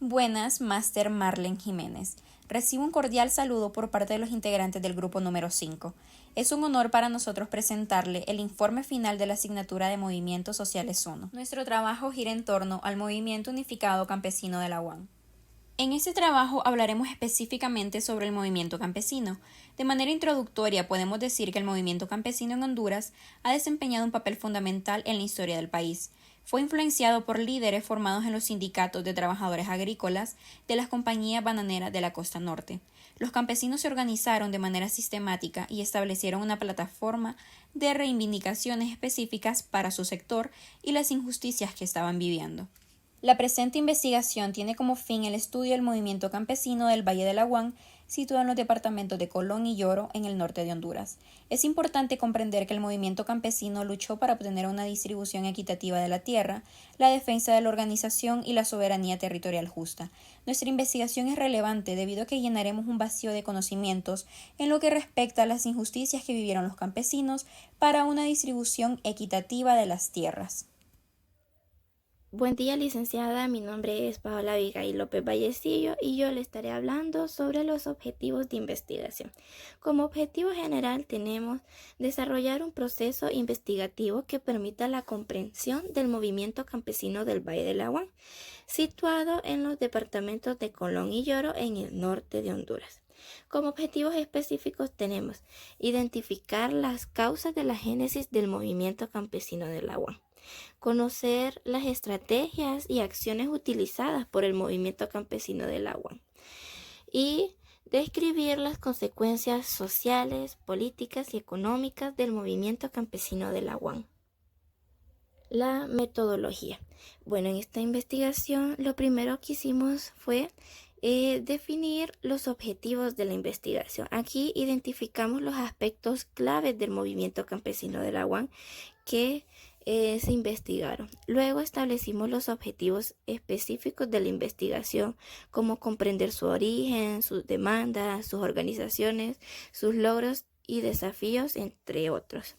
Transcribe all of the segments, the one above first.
Buenas, Máster Marlen Jiménez. Recibo un cordial saludo por parte de los integrantes del grupo número 5. Es un honor para nosotros presentarle el informe final de la asignatura de Movimientos Sociales 1. Nuestro trabajo gira en torno al Movimiento Unificado Campesino de la UAM. En este trabajo hablaremos específicamente sobre el movimiento campesino. De manera introductoria podemos decir que el movimiento campesino en Honduras ha desempeñado un papel fundamental en la historia del país. Fue influenciado por líderes formados en los sindicatos de trabajadores agrícolas de las compañías bananeras de la costa norte. Los campesinos se organizaron de manera sistemática y establecieron una plataforma de reivindicaciones específicas para su sector y las injusticias que estaban viviendo. La presente investigación tiene como fin el estudio del movimiento campesino del Valle de la UAM, situado en los departamentos de Colón y Lloro, en el norte de Honduras. Es importante comprender que el movimiento campesino luchó para obtener una distribución equitativa de la tierra, la defensa de la organización y la soberanía territorial justa. Nuestra investigación es relevante debido a que llenaremos un vacío de conocimientos en lo que respecta a las injusticias que vivieron los campesinos para una distribución equitativa de las tierras. Buen día, licenciada. Mi nombre es Paola Abigail López Vallecillo y yo le estaré hablando sobre los objetivos de investigación. Como objetivo general tenemos desarrollar un proceso investigativo que permita la comprensión del movimiento campesino del Valle de la UAM, situado en los departamentos de Colón y Lloro en el norte de Honduras. Como objetivos específicos tenemos identificar las causas de la génesis del movimiento campesino de la UAM, conocer las estrategias y acciones utilizadas por el movimiento campesino del agua y describir las consecuencias sociales, políticas y económicas del movimiento campesino del agua. La metodología. Bueno, en esta investigación lo primero que hicimos fue definir los objetivos de la investigación. Aquí identificamos los aspectos claves del movimiento campesino del agua que se investigaron. Luego establecimos los objetivos específicos de la investigación, como comprender su origen, sus demandas, sus organizaciones, sus logros y desafíos, entre otros.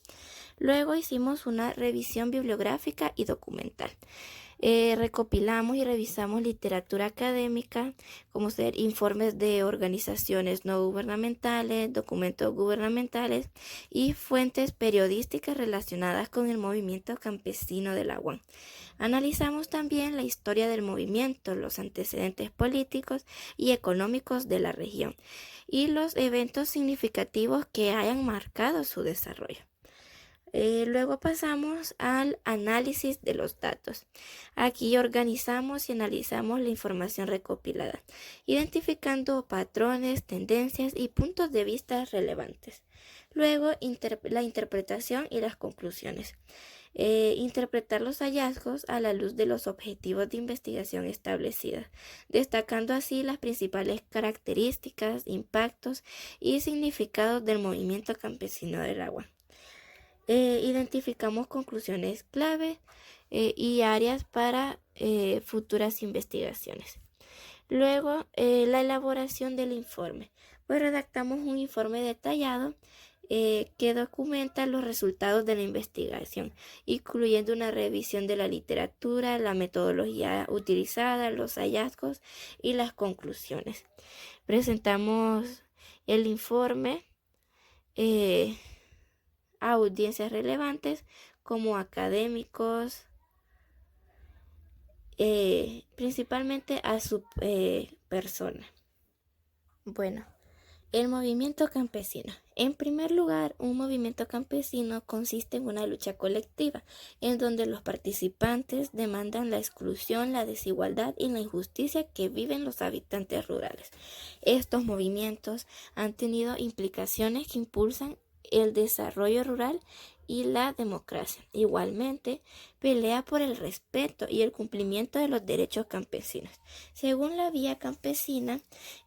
Luego hicimos una revisión bibliográfica y documental. Recopilamos y revisamos literatura académica, como ser informes de organizaciones no gubernamentales, documentos gubernamentales y fuentes periodísticas relacionadas con el movimiento campesino de la UAM. Analizamos también la historia del movimiento, los antecedentes políticos y económicos de la región y los eventos significativos que hayan marcado su desarrollo. Luego pasamos al análisis de los datos. Aquí organizamos y analizamos la información recopilada, identificando patrones, tendencias y puntos de vista relevantes. Luego, la interpretación y las conclusiones. Interpretar los hallazgos a la luz de los objetivos de investigación establecidos, destacando así las principales características, impactos y significados del movimiento campesino del agua. Identificamos conclusiones clave y áreas para futuras investigaciones. Luego, la elaboración del informe. Pues redactamos un informe detallado que documenta los resultados de la investigación, incluyendo una revisión de la literatura, la metodología utilizada, los hallazgos y las conclusiones. Presentamos el informe a audiencias relevantes como académicos, principalmente a su persona. Bueno, el movimiento campesino. En primer lugar, un movimiento campesino consiste en una lucha colectiva, en donde los participantes demandan la exclusión, la desigualdad y la injusticia que viven los habitantes rurales. Estos movimientos han tenido implicaciones que impulsan el desarrollo rural y la democracia. Igualmente, pelea por el respeto y el cumplimiento de los derechos campesinos. Según la Vía Campesina,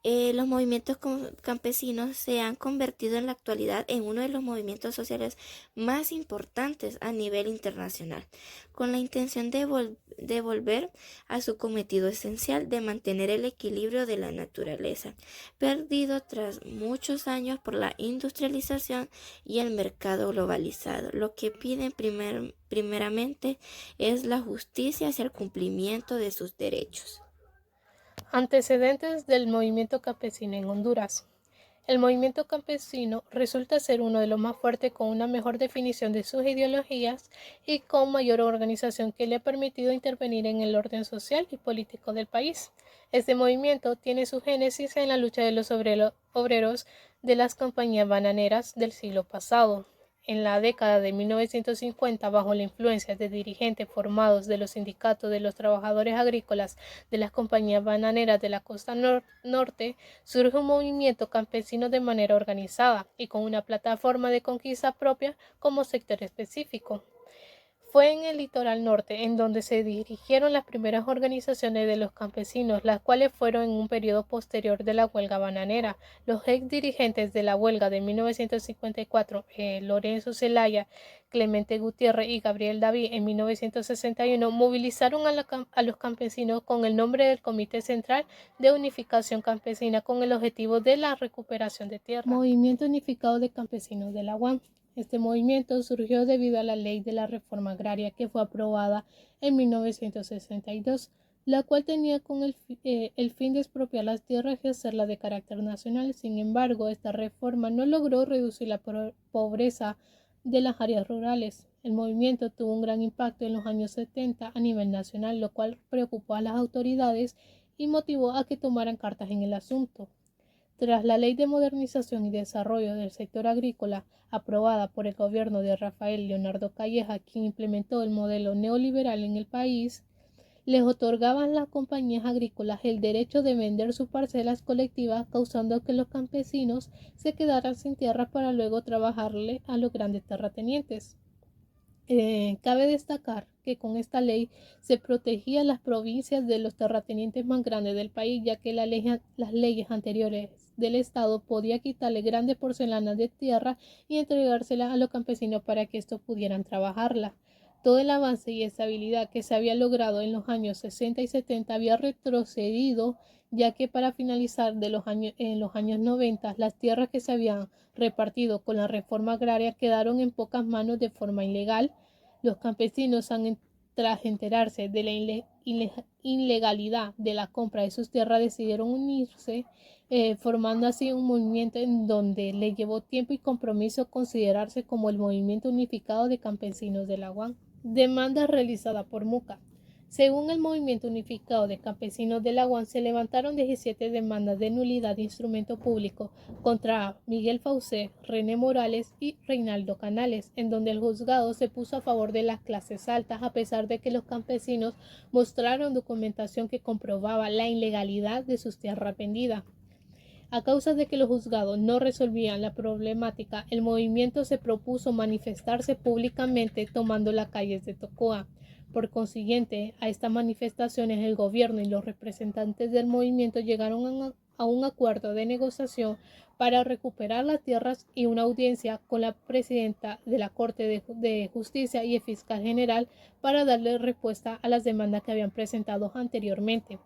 los movimientos campesinos se han convertido en la actualidad en uno de los movimientos sociales más importantes a nivel internacional, con la intención de volver a su cometido esencial de mantener el equilibrio de la naturaleza, perdido tras muchos años por la industrialización y el mercado globalizado. Lo que piden primeramente es la justicia hacia el cumplimiento de sus derechos. Antecedentes del movimiento campesino en Honduras. El movimiento campesino resulta ser uno de los más fuertes, con una mejor definición de sus ideologías y con mayor organización, que le ha permitido intervenir en el orden social y político del país. Este movimiento tiene su génesis en la lucha de los obreros de las compañías bananeras del siglo pasado. En la década de 1950, bajo la influencia de dirigentes formados de los sindicatos de los trabajadores agrícolas de las compañías bananeras de la costa norte, surge un movimiento campesino de manera organizada y con una plataforma de conquista propia como sector específico. Fue en el litoral norte en donde se dirigieron las primeras organizaciones de los campesinos, las cuales fueron en un periodo posterior de la huelga bananera. Los ex dirigentes de la huelga de 1954, Lorenzo Zelaya, Clemente Gutiérrez y Gabriel David, en 1961, movilizaron a los campesinos con el nombre del Comité Central de Unificación Campesina, con el objetivo de la recuperación de tierra. Movimiento Unificado de Campesinos de la UAM. Este movimiento surgió debido a la Ley de la Reforma Agraria, que fue aprobada en 1962, la cual tenía el fin de expropiar las tierras y hacerlas de carácter nacional. Sin embargo, esta reforma no logró reducir la pobreza de las áreas rurales. El movimiento tuvo un gran impacto en los años 70 a nivel nacional, lo cual preocupó a las autoridades y motivó a que tomaran cartas en el asunto. Tras la Ley de Modernización y Desarrollo del Sector Agrícola, aprobada por el gobierno de Rafael Leonardo Calleja, quien implementó el modelo neoliberal en el país, les otorgaban a las compañías agrícolas el derecho de vender sus parcelas colectivas, causando que los campesinos se quedaran sin tierras para luego trabajarle a los grandes terratenientes. Cabe destacar que con esta ley se protegía las provincias de los terratenientes más grandes del país, ya que las leyes anteriores del Estado podía quitarle grandes porcelanas de tierra y entregárselas a los campesinos para que estos pudieran trabajarla. Todo el avance y estabilidad que se había logrado en los años 60 y 70 había retrocedido, ya que para finalizar en los años 90, las tierras que se habían repartido con la reforma agraria quedaron en pocas manos de forma ilegal. Los campesinos, tras enterarse de la ilegalidad de la compra de sus tierras, decidieron unirse, formando así un movimiento en donde le llevó tiempo y compromiso considerarse como el Movimiento Unificado de Campesinos de la UAM. Demanda realizada por MUCA. Según el Movimiento Unificado de Campesinos de la UAM, se levantaron 17 demandas de nulidad de instrumento público contra Miguel Faucé, René Morales y Reinaldo Canales, en donde el juzgado se puso a favor de las clases altas, a pesar de que los campesinos mostraron documentación que comprobaba la ilegalidad de sus tierras vendidas. A causa de que los juzgados no resolvían la problemática, el movimiento se propuso manifestarse públicamente tomando las calles de Tocoa. Por consiguiente, a estas manifestaciones el gobierno y los representantes del movimiento llegaron a un acuerdo de negociación para recuperar las tierras y una audiencia con la presidenta de la Corte de Justicia y el fiscal general para darle respuesta a las demandas que habían presentado anteriormente.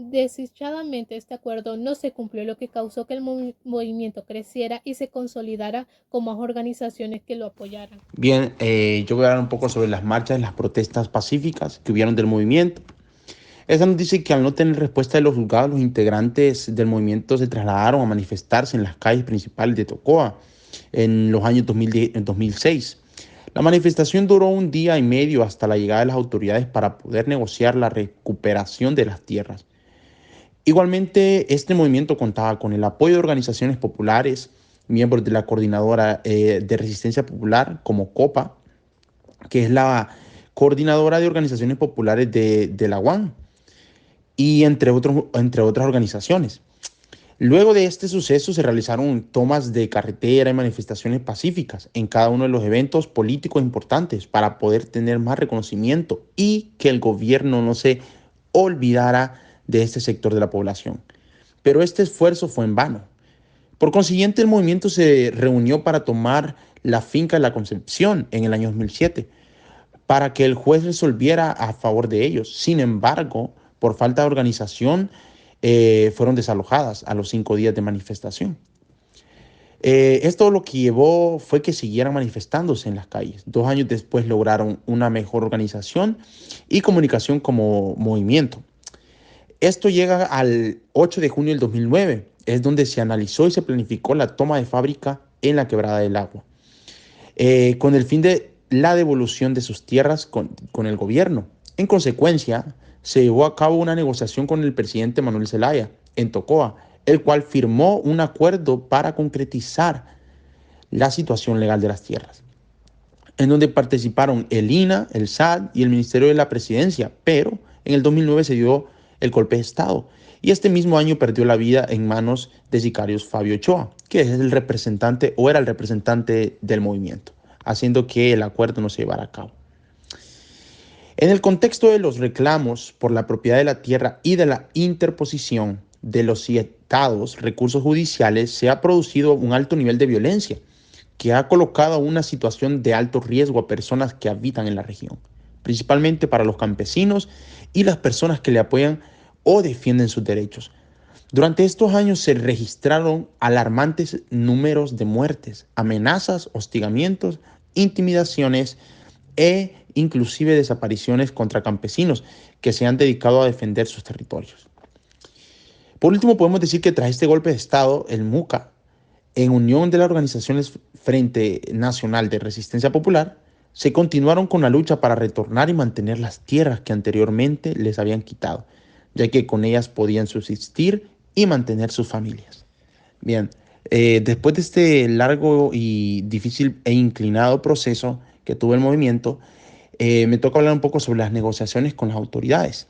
Desdichadamente, este acuerdo no se cumplió, lo que causó que el movimiento creciera y se consolidara con más organizaciones que lo apoyaran. Bien, yo voy a hablar un poco sobre las marchas y las protestas pacíficas que hubieron del movimiento. Esta nos dice que al no tener respuesta de los juzgados, los integrantes del movimiento se trasladaron a manifestarse en las calles principales de Tocoa en los años 2006. La manifestación duró un día y medio hasta la llegada de las autoridades para poder negociar la recuperación de las tierras. Igualmente, este movimiento contaba con el apoyo de organizaciones populares, miembros de la Coordinadora de Resistencia Popular, como COPA, que es la coordinadora de organizaciones populares de la UAM, y entre otras organizaciones. Luego de este suceso se realizaron tomas de carretera y manifestaciones pacíficas en cada uno de los eventos políticos importantes para poder tener más reconocimiento y que el gobierno no se olvidara de este sector de la población. Pero este esfuerzo fue en vano. Por consiguiente, el movimiento se reunió para tomar la finca de la Concepción en el año 2007 para que el juez resolviera a favor de ellos. Sin embargo, por falta de organización, fueron desalojadas a los 5 días de manifestación. Esto lo que llevó fue que siguieran manifestándose en las calles. 2 años después lograron una mejor organización y comunicación como movimiento. Esto llega al 8 de junio del 2009, es donde se analizó y se planificó la toma de fábrica en la Quebrada del Agua, con el fin de la devolución de sus tierras con el gobierno. En consecuencia, se llevó a cabo una negociación con el presidente Manuel Zelaya en Tocoa, el cual firmó un acuerdo para concretizar la situación legal de las tierras, en donde participaron el INA, el SAT y el Ministerio de la Presidencia, pero en el 2009 se dio el golpe de Estado y este mismo año perdió la vida en manos de sicarios Fabio Ochoa, que es el representante o era el representante del movimiento, haciendo que el acuerdo no se llevara a cabo. En el contexto de los reclamos por la propiedad de la tierra y de la interposición de los citados recursos judiciales, se ha producido un alto nivel de violencia que ha colocado a una situación de alto riesgo a personas que habitan en la región, principalmente para los campesinos y las personas que le apoyan o defienden sus derechos. Durante estos años se registraron alarmantes números de muertes, amenazas, hostigamientos, intimidaciones e inclusive desapariciones contra campesinos que se han dedicado a defender sus territorios. Por último, podemos decir que tras este golpe de Estado, el MUCA, en unión de las organizaciones Frente Nacional de Resistencia Popular, se continuaron con la lucha para retornar y mantener las tierras que anteriormente les habían quitado, ya que con ellas podían subsistir y mantener sus familias. Bien, después de este largo y difícil e inclinado proceso que tuvo el movimiento, me toca hablar un poco sobre las negociaciones con las autoridades.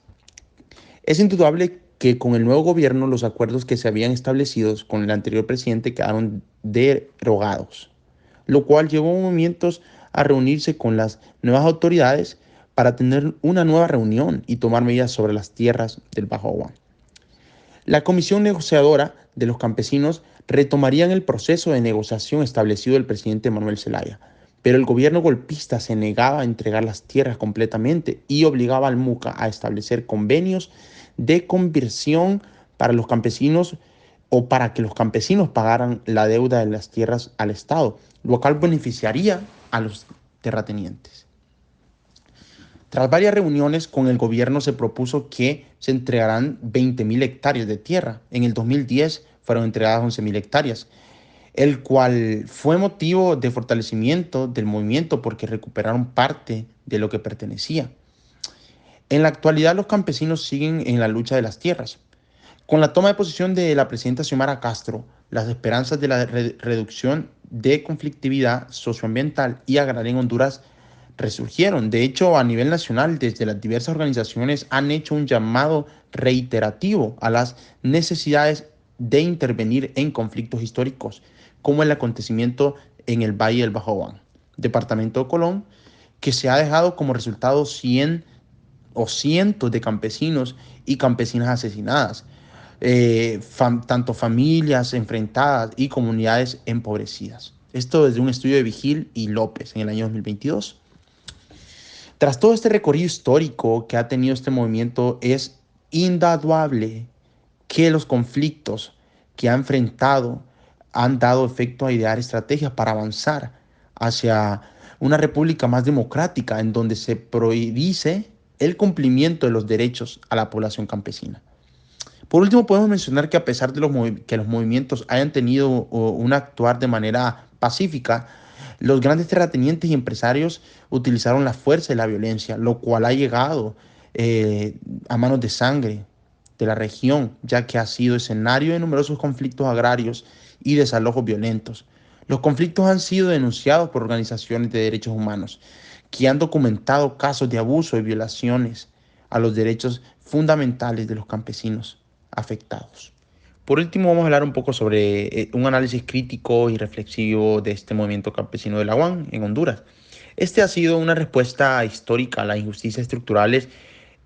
Es indudable que con el nuevo gobierno los acuerdos que se habían establecido con el anterior presidente quedaron derogados, lo cual llevó a movimientos a reunirse con las nuevas autoridades para tener una nueva reunión y tomar medidas sobre las tierras del Bajo Aguán. La comisión negociadora de los campesinos retomarían el proceso de negociación establecido del presidente Manuel Zelaya, pero el gobierno golpista se negaba a entregar las tierras completamente y obligaba al MUCA a establecer convenios de conversión para los campesinos o para que los campesinos pagaran la deuda de las tierras al Estado, lo cual beneficiaría a los terratenientes. Tras varias reuniones con el gobierno se propuso que se entregarán 20.000 hectáreas de tierra. En el 2010 fueron entregadas 11.000 hectáreas, el cual fue motivo de fortalecimiento del movimiento porque recuperaron parte de lo que pertenecía. En la actualidad los campesinos siguen en la lucha de las tierras. Con la toma de posición de la presidenta Xiomara Castro, las esperanzas de la reducción de conflictividad socioambiental y agraria en Honduras resurgieron. De hecho, a nivel nacional, desde las diversas organizaciones han hecho un llamado reiterativo a las necesidades de intervenir en conflictos históricos, como el acontecimiento en el Valle del Bajo Aguán, departamento de Colón, que se ha dejado como resultado cientos de campesinos y campesinas asesinadas, tanto familias enfrentadas y comunidades empobrecidas. Esto desde un estudio de Vigil y López en el año 2022. Tras todo este recorrido histórico que ha tenido este movimiento, es indudable que los conflictos que ha enfrentado han dado efecto a idear estrategias para avanzar hacia una república más democrática en donde se prohíbe el cumplimiento de los derechos a la población campesina. Por último, podemos mencionar que a pesar de que los movimientos hayan tenido un actuar de manera pacífica, los grandes terratenientes y empresarios utilizaron la fuerza y la violencia, lo cual ha llegado a manos de sangre de la región, ya que ha sido escenario de numerosos conflictos agrarios y desalojos violentos. Los conflictos han sido denunciados por organizaciones de derechos humanos, que han documentado casos de abuso y violaciones a los derechos fundamentales de los campesinos afectados. Por último, vamos a hablar un poco sobre un análisis crítico y reflexivo de este movimiento campesino del Aguán en Honduras. Este ha sido una respuesta histórica a las injusticias estructurales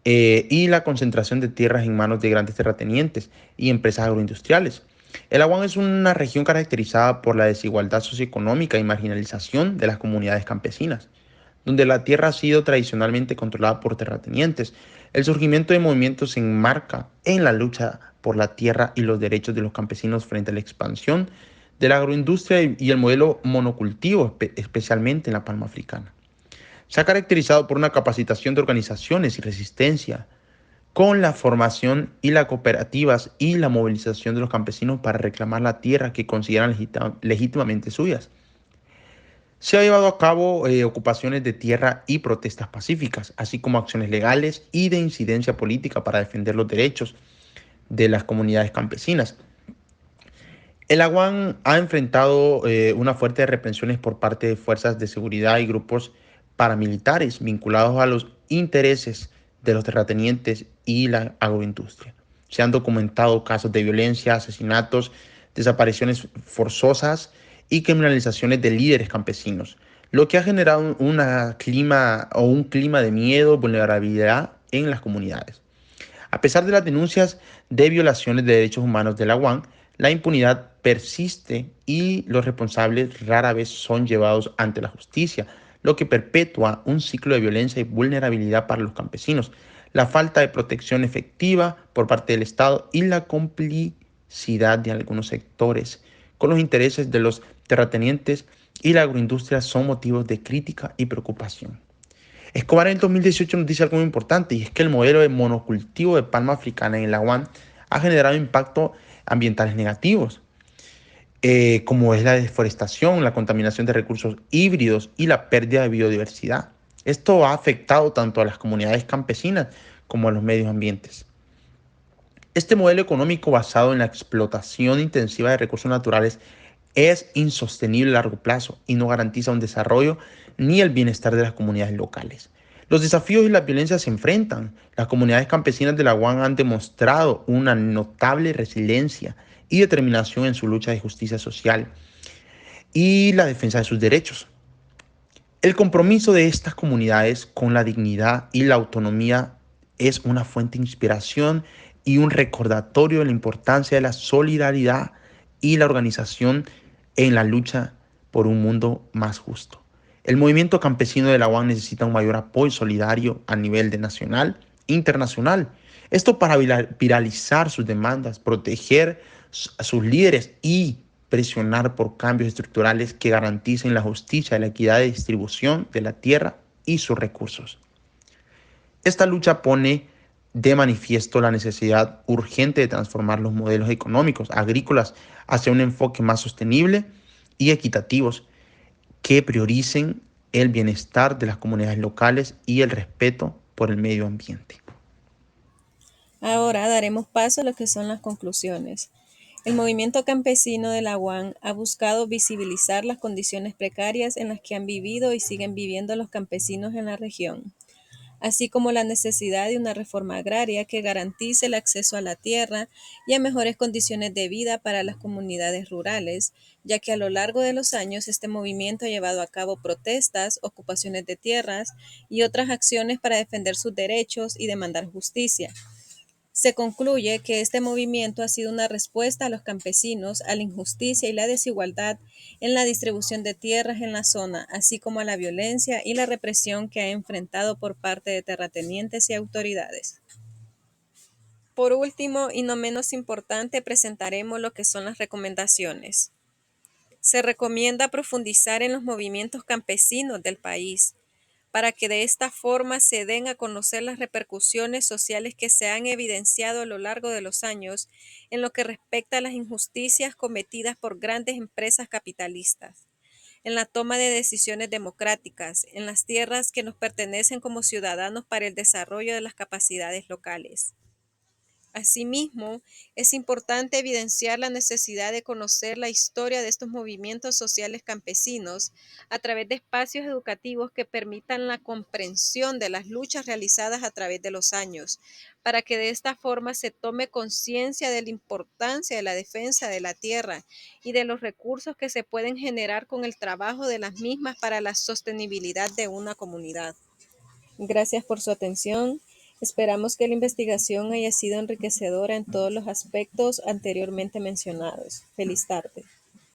y la concentración de tierras en manos de grandes terratenientes y empresas agroindustriales. El Aguán es una región caracterizada por la desigualdad socioeconómica y marginalización de las comunidades campesinas, donde la tierra ha sido tradicionalmente controlada por terratenientes. El surgimiento de movimientos se enmarca en la lucha por la tierra y los derechos de los campesinos frente a la expansión de la agroindustria y el modelo monocultivo, especialmente en la palma africana. Se ha caracterizado por una capacitación de organizaciones y resistencia con la formación y las cooperativas y la movilización de los campesinos para reclamar la tierra que consideran legítimamente suyas. Se ha llevado a cabo ocupaciones de tierra y protestas pacíficas, así como acciones legales y de incidencia política para defender los derechos de las comunidades campesinas. El Aguán ha enfrentado una fuerte represiones por parte de fuerzas de seguridad y grupos paramilitares vinculados a los intereses de los terratenientes y la agroindustria. Se han documentado casos de violencia, asesinatos, desapariciones forzosas y criminalizaciones de líderes campesinos, lo que ha generado un clima de miedo, vulnerabilidad en las comunidades. A pesar de las denuncias de violaciones de derechos humanos de la UAN, la impunidad persiste y los responsables rara vez son llevados ante la justicia, lo que perpetúa un ciclo de violencia y vulnerabilidad para los campesinos, la falta de protección efectiva por parte del Estado y la complicidad de algunos sectores con los intereses de los terratenientes y la agroindustria son motivos de crítica y preocupación. Escobar en el 2018 nos dice algo muy importante y es que el modelo de monocultivo de palma africana en el Aguán ha generado impactos ambientales negativos, como es la deforestación, la contaminación de recursos híbridos y la pérdida de biodiversidad. Esto ha afectado tanto a las comunidades campesinas como a los medios ambientes. Este modelo económico basado en la explotación intensiva de recursos naturales es insostenible a largo plazo y no garantiza un desarrollo ni el bienestar de las comunidades locales. Los desafíos y las violencias se enfrentan. Las comunidades campesinas de la UAN han demostrado una notable resiliencia y determinación en su lucha de justicia social y la defensa de sus derechos. El compromiso de estas comunidades con la dignidad y la autonomía es una fuente de inspiración y un recordatorio de la importancia de la solidaridad y la organización en la lucha por un mundo más justo. El movimiento campesino de la UAN necesita un mayor apoyo solidario a nivel de nacional e internacional. Esto para viralizar sus demandas, proteger a sus líderes y presionar por cambios estructurales que garanticen la justicia y la equidad de distribución de la tierra y sus recursos. Esta lucha pone de manifiesto la necesidad urgente de transformar los modelos económicos agrícolas hacia un enfoque más sostenible y equitativos que prioricen el bienestar de las comunidades locales y el respeto por el medio ambiente. Ahora daremos paso a lo que son las conclusiones. El movimiento campesino de la UAN ha buscado visibilizar las condiciones precarias en las que han vivido y siguen viviendo los campesinos en la región, así como la necesidad de una reforma agraria que garantice el acceso a la tierra y a mejores condiciones de vida para las comunidades rurales, ya que a lo largo de los años este movimiento ha llevado a cabo protestas, ocupaciones de tierras y otras acciones para defender sus derechos y demandar justicia. Se concluye que este movimiento ha sido una respuesta a los campesinos, a la injusticia y la desigualdad en la distribución de tierras en la zona, así como a la violencia y la represión que ha enfrentado por parte de terratenientes y autoridades. Por último, y no menos importante, presentaremos lo que son las recomendaciones. Se recomienda profundizar en los movimientos campesinos del país, para que de esta forma se den a conocer las repercusiones sociales que se han evidenciado a lo largo de los años en lo que respecta a las injusticias cometidas por grandes empresas capitalistas, en la toma de decisiones democráticas, en las tierras que nos pertenecen como ciudadanos para el desarrollo de las capacidades locales. Asimismo, es importante evidenciar la necesidad de conocer la historia de estos movimientos sociales campesinos a través de espacios educativos que permitan la comprensión de las luchas realizadas a través de los años, para que de esta forma se tome conciencia de la importancia de la defensa de la tierra y de los recursos que se pueden generar con el trabajo de las mismas para la sostenibilidad de una comunidad. Gracias por su atención. Esperamos que la investigación haya sido enriquecedora en todos los aspectos anteriormente mencionados. Feliz tarde.